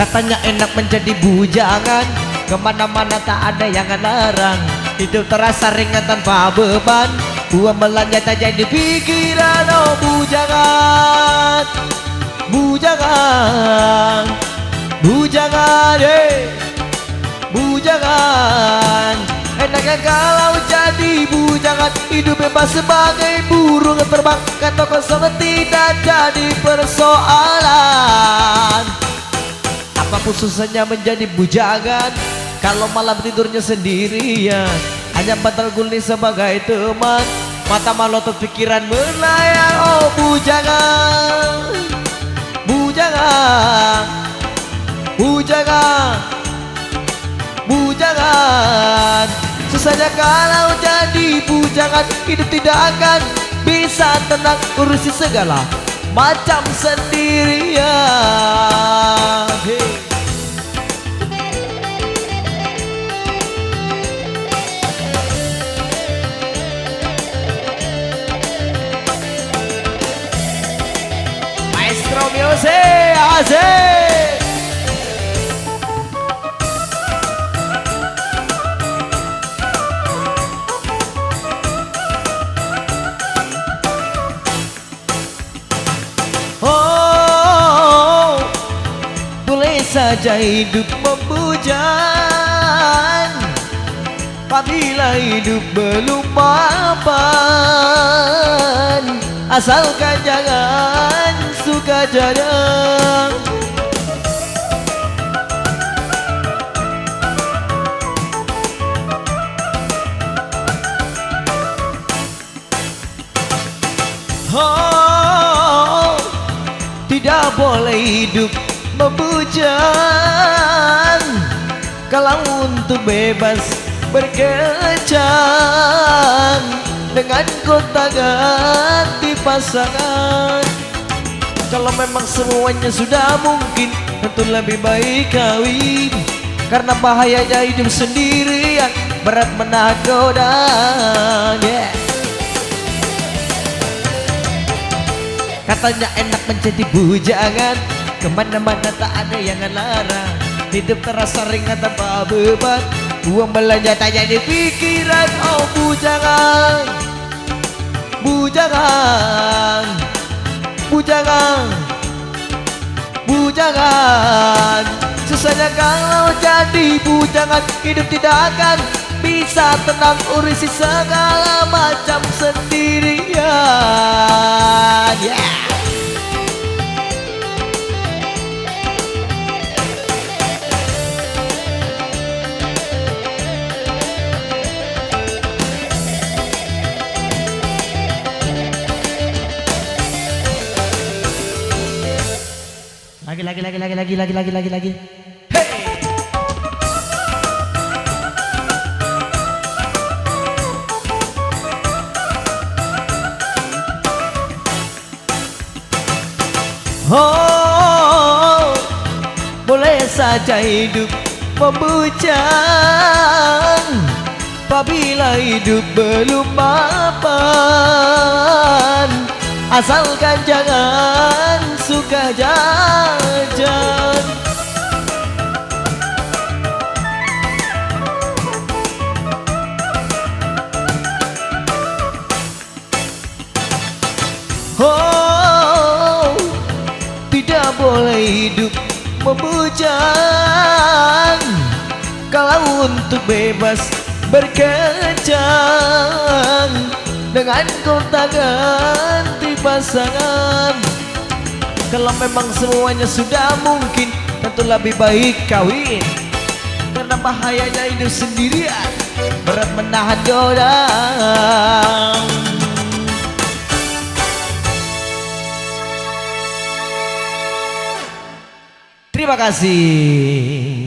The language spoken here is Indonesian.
Katanya enak menjadi bujangan, kemana-mana tak ada yang larang. Hidup terasa ringan tanpa beban, uang belanja tak jadi pikiran. Oh bujangan, bujangan, bujangan, bujangan. Enaknya kalau jadi bujangan, hidup bebas sebagai burung terbang. Kata kosong tidak jadi persoalan. Apapun susahnya menjadi bujangan, kalau malam tidurnya sendirian, hanya bantal guling sebagai teman. Mata melotot pikiran melayang. Oh bujangan, bujangan, bujangan, bujangan. Susahnya kalau jadi bujangan, hidup tidak akan bisa tenang, urusi segala macam sendirian. Maestro Music, asik. Saja hidup membujang, apabila hidup belum mapan, asalkan jangan suka jadang. Oh, tidak boleh hidup membujang, kalau untuk bebas berkecang, dengan kota ganti pasangan. Kalau memang semuanya sudah mungkin, tentu lebih baik kawin, karena bahayanya hidup sendirian, berat menahan godaan. Katanya enak menjadi bujangan, kemana-mana tak ada yang larang. Hidup terasa ringan tanpa beban, uang belanja tak jadi pikiran. Oh bujangan, bujangan, bujangan, bujangan. Susahnya kalau jadi bujangan, hidup tidak akan bisa tenang, urusi segala macam sendirian. Lagi. Hey! Oh, boleh saja hidup membujang, apabila hidup belum mapan, asalkan jangan suka jajan. Oh, tidak boleh hidup membujang, kalau untuk bebas berkecang, dengan kota ganti pasangan. Kalau memang semuanya sudah mungkin, tentu lebih baik kawin, karena bahayanya hidup sendirian, berat menahan godaan. Terima kasih.